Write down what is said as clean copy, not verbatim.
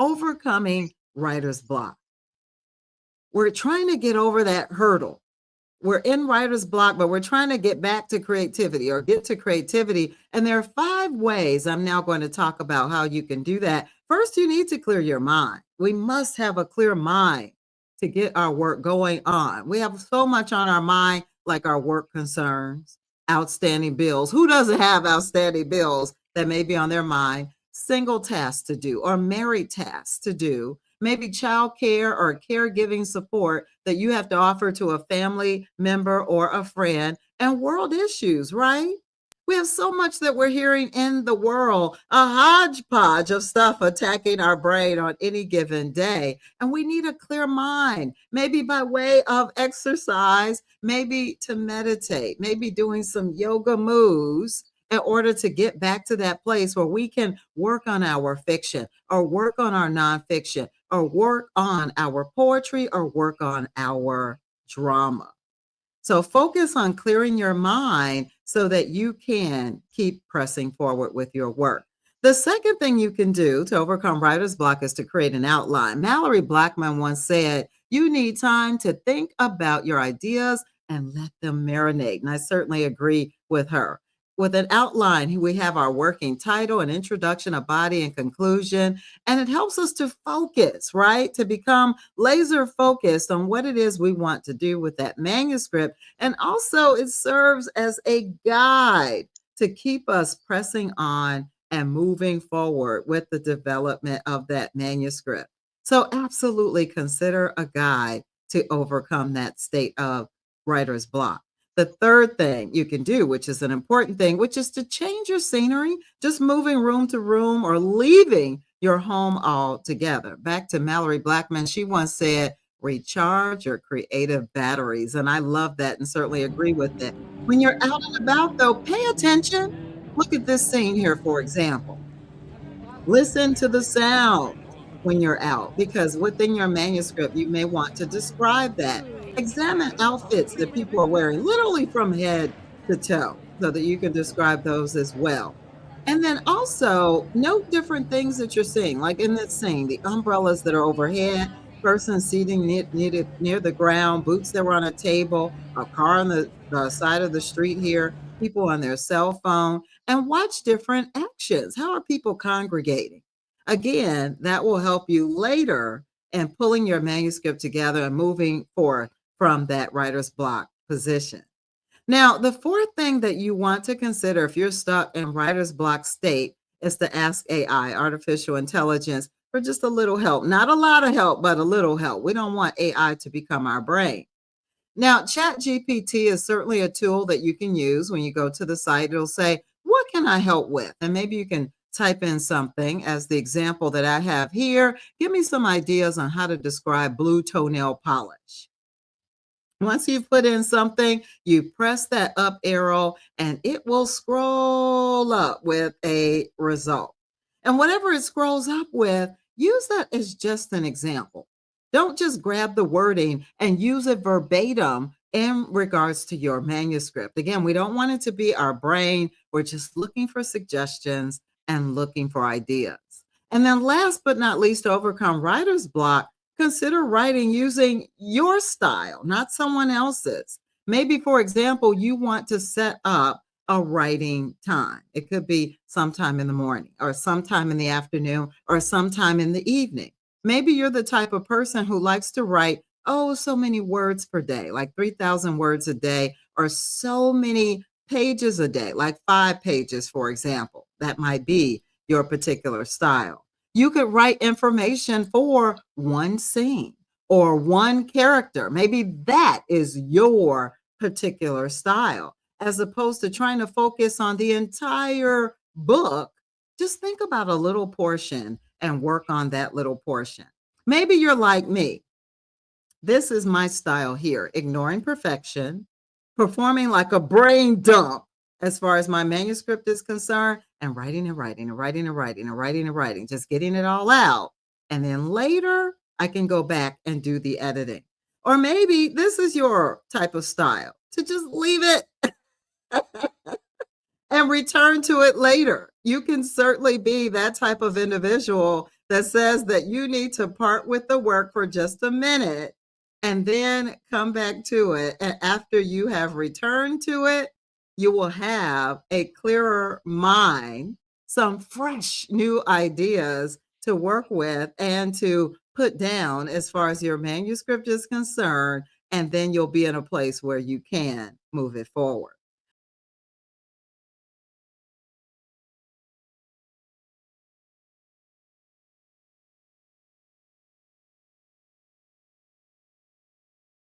overcoming writer's block. We're trying to get over that hurdle. We're in writer's block, but we're trying to get back to creativity or get to creativity. And there are 5 ways I'm now going to talk about how you can do that. First, you need to clear your mind. We must have a clear mind to get our work going on. We have so much on our mind, like our work concerns, outstanding bills. Who doesn't have outstanding bills that may be on their mind? Single tasks to do or married tasks to do, maybe child care or caregiving support that you have to offer to a family member or a friend, and world issues, right? We have so much that we're hearing in the world, a hodgepodge of stuff attacking our brain on any given day. And we need a clear mind, maybe by way of exercise, maybe to meditate, maybe doing some yoga moves in order to get back to that place where we can work on our fiction or work on our nonfiction or work on our poetry or work on our drama. So focus on clearing your mind so that you can keep pressing forward with your work. The second thing you can do to overcome writer's block is to create an outline. Mallory Blackman once said, you need time to think about your ideas and let them marinate. And I certainly agree with her. With an outline, we have our working title, an introduction, a body, and conclusion. And it helps us to focus, right? To become laser focused on what it is we want to do with that manuscript. And also, it serves as a guide to keep us pressing on and moving forward with the development of that manuscript. So, absolutely consider a guide to overcome that state of writer's block. The third thing you can do, which is an important thing, which is to change your scenery, just moving room to room or leaving your home altogether. Back to Mallory Blackman, she once said, recharge your creative batteries. And I love that and certainly agree with it. When you're out and about, though, pay attention. Look at this scene here, for example. Listen to the sound when you're out, because within your manuscript, you may want to describe that. Examine outfits that people are wearing, literally from head to toe, so that you can describe those as well. And then also note different things that you're seeing, like in this scene, the umbrellas that are overhead, person seating near the ground, boots that were on a table, a car on the side of the street here, people on their cell phone, and watch different actions. How are people congregating? Again, that will help you later in pulling your manuscript together and moving forward from that writer's block position. Now, the fourth thing that you want to consider if you're stuck in writer's block state is to ask AI, artificial intelligence, for just a little help. Not a lot of help, but a little help. We don't want AI to become our brain. Now, ChatGPT is certainly a tool that you can use when you go to the site. It'll say, what can I help with? And maybe you can type in something as the example that I have here. Give me some ideas on how to describe blue toenail polish. Once you've put in something, you press that up arrow and it will scroll up with a result. And whatever it scrolls up with, use that as just an example. Don't just grab the wording and use it verbatim in regards to your manuscript. Again, we don't want it to be our brain. We're just looking for suggestions and looking for ideas. And then last but not least, to overcome writer's block, consider writing using your style, not someone else's. Maybe, for example, you want to set up a writing time. It could be sometime in the morning or sometime in the afternoon or sometime in the evening. Maybe you're the type of person who likes to write, so many words per day, like 3,000 words a day, or so many pages a day, like 5 pages, for example. That might be your particular style. You could write information for one scene or one character. Maybe that is your particular style, as opposed to trying to focus on the entire book. Just think about a little portion and work on that little portion. Maybe you're like me. This is my style here, ignoring perfection, performing like a brain dump as far as my manuscript is concerned, and writing and writing and writing and writing and writing and writing, just getting it all out. And then later, I can go back and do the editing. Or maybe this is your type of style, to just leave it and return to it later. You can certainly be that type of individual that says that you need to part with the work for just a minute and then come back to it. And after you have returned to it, you will have a clearer mind, some fresh new ideas to work with and to put down as far as your manuscript is concerned. And then you'll be in a place where you can move it forward.